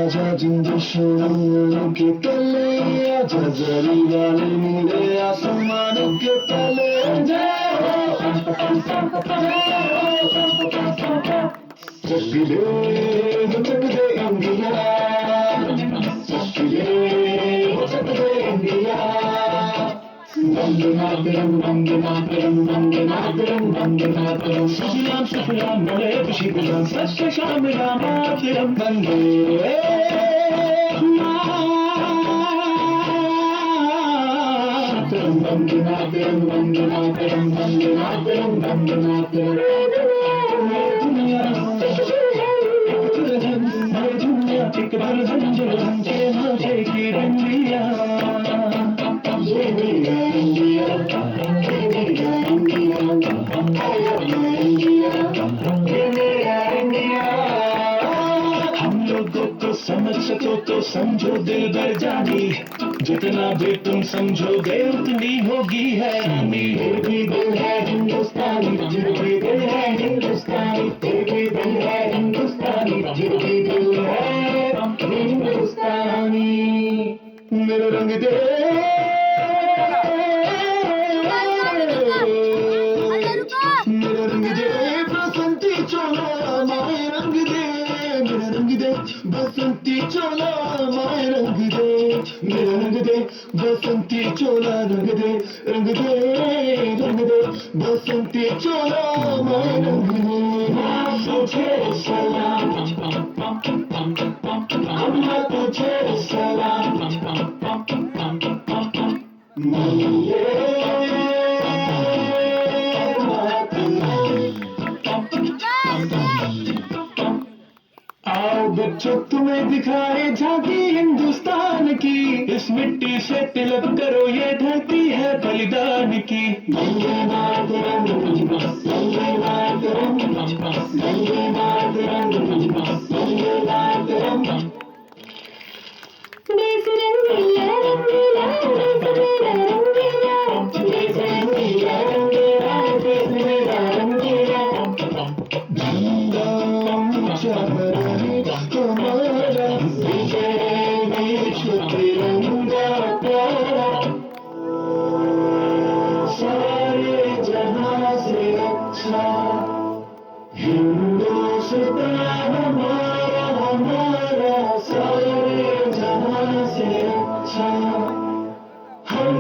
आजा जिंद शुरू के तले आजा जरी वाले नीले आसमान के तले चकिले चकदे इंडिया चकिले चकदे इंडिया वंदे मातरम वंदे मातरम वंदे मातरम वंदे मातरम सुफलाम सुफलाम बड़े खुशी गुलाम सत्य श्याम राम मातरम वंदे मातरम वंदे मातरम वंदे मातरम वंदे मातरम वंदे मातरम एक बार संजय के माथे की रंगिया ये मेरा इंडिया ये मेरा इंडिया ये मेरा इंडिया हम लोगों को समझ सको तो समझो दिल भर जानी जितना भी तुम समझोगे उतनी होगी हैरानी फिर भी दिल है हिंदुस्तानी फिर भी दिल है हिंदुस्तानी फिर भी दिल है हिंदुस्तानी फिर भी दिल है हिंदुस्तानी मेरा रंग दे मेरा रंग दे बसंती चोला माए रंग दे मेरा रंग दे बसंती चोला माए रंग दे मेरा रंग दे बसंती चोला रंग दे बसंती चोला माए रंग दे तुझे सलाम अम्मा तुझे सलाम आओ बच्चों तुम्हें दिखाए झांकी हिंदुस्तान की इस मिट्टी से तिलक करो ये धरती है बलिदान की वंदे मातरम वंदे मातरम वंदे मातरम वंदे मातरम देश रंगीला रंगीला देश मेरा रंगीला देश रंगीला रंगीला देश मेरा रंगीला झंडा ऊंचा रहे हमारा विजय विश्व तिरंगा प्यारा सारे जहां से अच्छा हिंदुस्तान हमारा हमारा सारे जहां से अच्छा हम